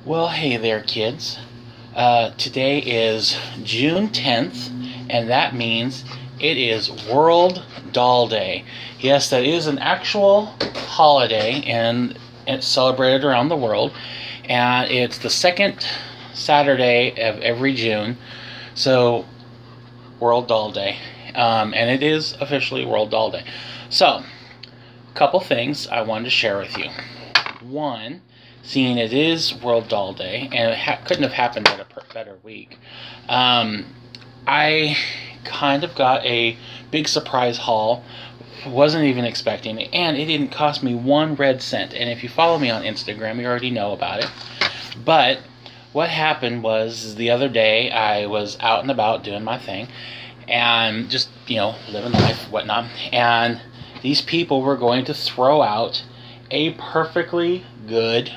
Well, hey there, kids. Today is June 10th, and that means it is World Doll Day. Yes, that is an actual holiday, and it's celebrated around the world. And it's the second Saturday of every June, so World Doll Day. And it is officially World Doll Day. So, a couple things I wanted to share with you. One, seeing it is World Doll Day, and it couldn't have happened at a better week, I kind of got a big surprise haul. Wasn't even expecting it, and it didn't cost me 1 red cent. And if you follow me on Instagram, you already know about it. But what happened was the other day I was out and about doing my thing, and just, living life, whatnot, and these people were going to throw out a perfectly good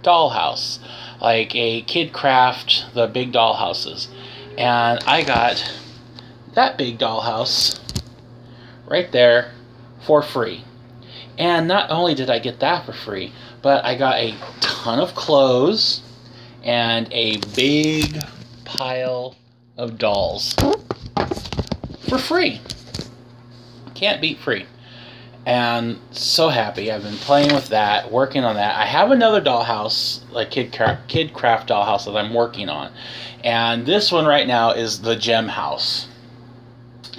dollhouse, like a Kid Craft, the big dollhouses. And I got that big dollhouse right there for free. And not only did I get that for free, but I got a ton of clothes and a big pile of dolls for free. Can't beat free. And so happy. I've been playing with that, working on that. I have another dollhouse, like Kid Craft dollhouse that I'm working on. And this one right now is the gem house.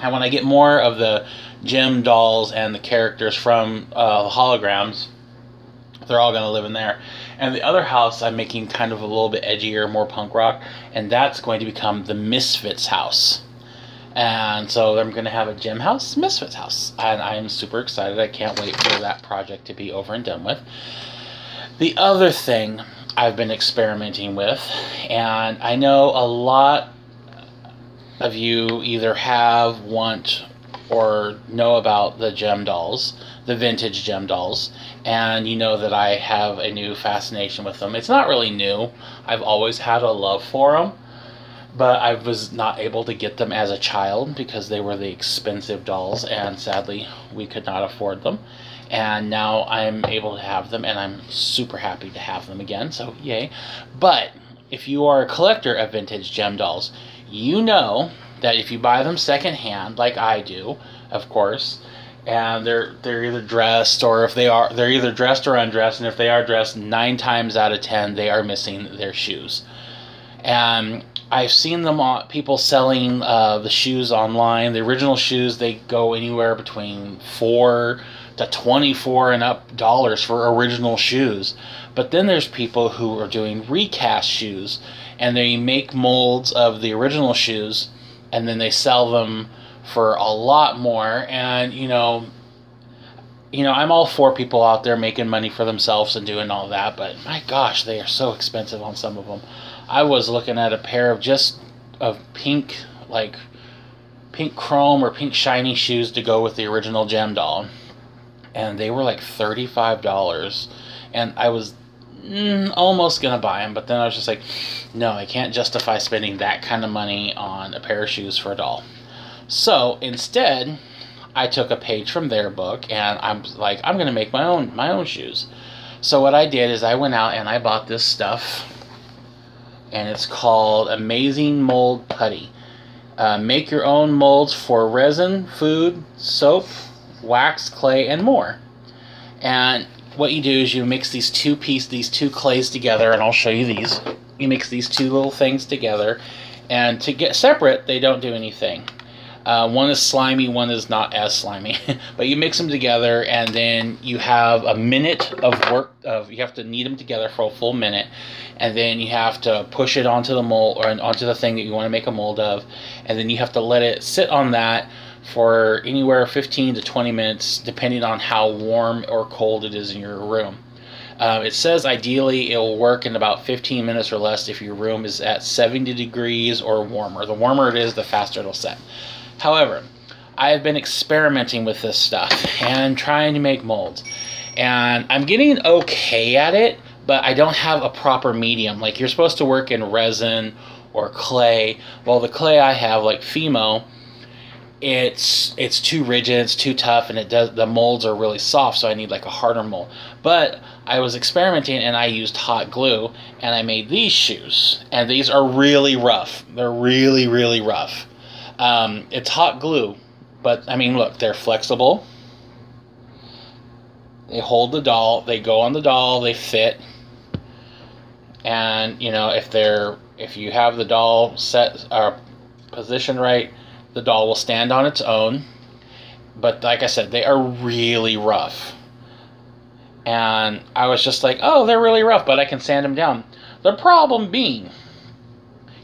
And when I get more of the gem dolls and the characters from holograms, they're all going to live in there. And the other house I'm making kind of a little bit edgier, more punk rock. And that's going to become the Misfits house. And so I'm going to have a gem house, Misfits house. And I am super excited. I can't wait for that project to be over and done with. The other thing I've been experimenting with, and I know a lot of you either have, want, or know about the gem dolls, the vintage gem dolls, and you know that I have a new fascination with them. It's not really new. I've always had a love for them. But I was not able to get them as a child because they were the expensive dolls, and sadly we could not afford them. And now I'm able to have them, and I'm super happy to have them again, so yay. But if you are a collector of vintage gem dolls, you know that if you buy them secondhand, like I do, of course, and they're either dressed, or if they're either dressed or undressed, and if they are dressed, 9 times out of 10 they are missing their shoes. And I've seen them people selling the shoes online. The original shoes, they go anywhere between $4 to $24 and up dollars for original shoes. But then there's people who are doing recast shoes, and they make molds of the original shoes, and then they sell them for a lot more. And I'm all for people out there making money for themselves and doing all that, but my gosh, they are so expensive on some of them. I was looking at a pair of pink chrome or pink shiny shoes to go with the original gem doll, and they were like $35, and I was almost gonna buy them, but then I was just like, no, I can't justify spending that kind of money on a pair of shoes for a doll. So instead, I took a page from their book, and I'm like, I'm gonna make my own shoes. So what I did is I went out and I bought this stuff, and it's called Amazing Mold Putty. Make your own molds for resin, food, soap, wax, clay, and more. And what you do is you mix these two clays together, and I'll show you these. You mix these two little things together, and to get separate, they don't do anything. One is slimy, one is not as slimy. But you mix them together, and then you have a minute of work. You have to knead them together for a full minute, and then you have to push it onto the mold, or onto the thing that you want to make a mold of, and then you have to let it sit on that for anywhere 15 to 20 minutes, depending on how warm or cold it is in your room. It says ideally it will work in about 15 minutes or less if your room is at 70 degrees or warmer. The warmer it is, the faster it'll set. However, I have been experimenting with this stuff and trying to make molds, and I'm getting okay at it, but I don't have a proper medium. Like, you're supposed to work in resin or clay. Well, the clay I have, like Fimo, it's too rigid, it's too tough, and the molds are really soft, so I need like a harder mold. But I was experimenting and I used hot glue and I made these shoes. And these are really rough. They're really, really rough. It's hot glue, but I mean, look, they're flexible. They hold the doll, they go on the doll, they fit. And, you know, if you have the doll set or positioned right, the doll will stand on its own. But like I said, they are really rough. And I was just like, oh, they're really rough, but I can sand them down. The problem being,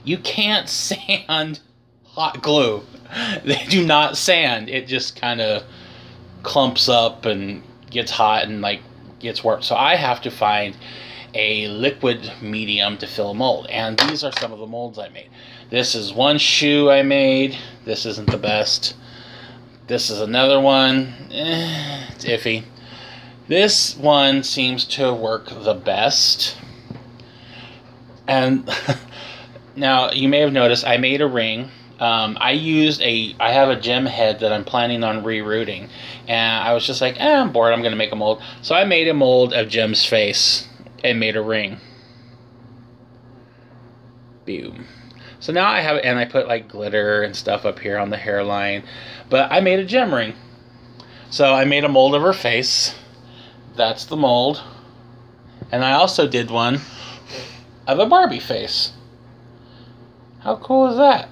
you can't sand hot glue. They do not sand. It just kind of clumps up and gets hot and like gets warped. So I have to find a liquid medium to fill a mold. And these are some of the molds I made. This is one shoe I made. This isn't the best. This is another one. It's iffy. This one seems to work the best. And now you may have noticed I made a ring. I have a gem head that I'm planning on rerouting. And I was just like, I'm bored, I'm going to make a mold. So I made a mold of Gem's face and made a ring. Boom. So now I have it, and I put like glitter and stuff up here on the hairline. But I made a gem ring. So I made a mold of her face. That's the mold. And I also did one of a Barbie face. How cool is that?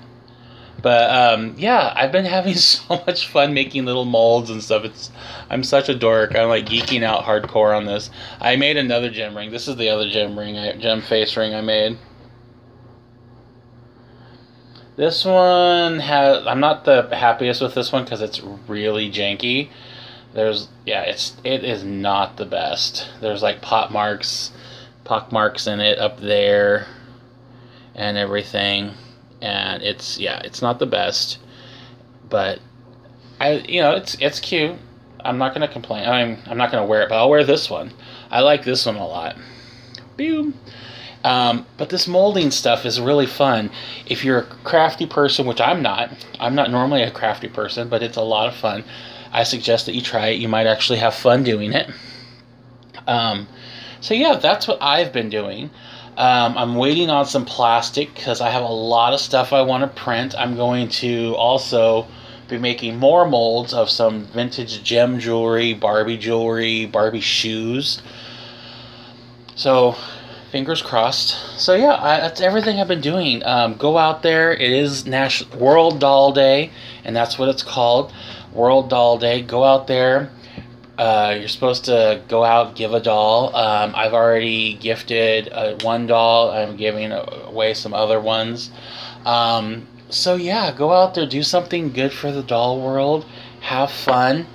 But yeah, I've been having so much fun making little molds and stuff. I'm such a dork. I'm like geeking out hardcore on this. I made another gem ring. This is the other gem face ring I made. This one I'm not the happiest with this one because it's really janky. It is not the best. There's like pock marks in it up there and everything. And it's not the best, but it's cute. I'm not gonna complain. I'm not gonna wear it, but I'll wear this one. I like this one a lot. Boom. But this molding stuff is really fun. If you're a crafty person, which I'm not normally a crafty person, but it's a lot of fun. I suggest that you try it. You might actually have fun doing it. So yeah, that's what I've been doing. I'm waiting on some plastic because I have a lot of stuff I want to print. I'm going to also be making more molds of some vintage gem jewelry, Barbie shoes. So, fingers crossed. So yeah, that's everything I've been doing. Go out there. It is World Doll Day, and that's what it's called. World Doll Day. Go out there. You're supposed to go out, give a doll. I've already gifted one doll. I'm giving away some other ones. So yeah, go out there, do something good for the doll world. Have fun.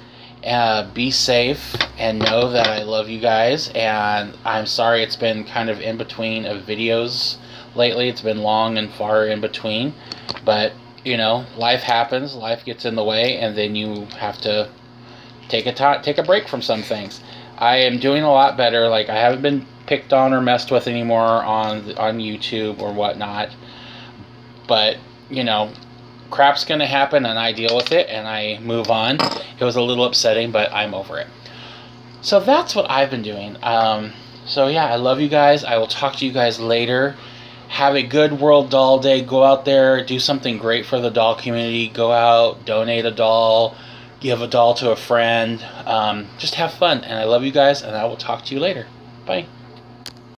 Be safe, and know that I love you guys. And I'm sorry it's been kind of in between of videos lately. It's been long and far in between. But, life happens. Life gets in the way, and then you have to take a break from some things. I am doing a lot better. Like, I haven't been picked on or messed with anymore on YouTube or whatnot. But, crap's gonna happen, and I deal with it, and I move on. It was a little upsetting, but I'm over it. So that's what I've been doing. So yeah, I love you guys. I will talk to you guys later. Have a good World Doll Day. Go out there, do something great for the doll community. Go out, donate a doll, give a doll to a friend. Just have fun, and I love you guys, and I will talk to you later. Bye.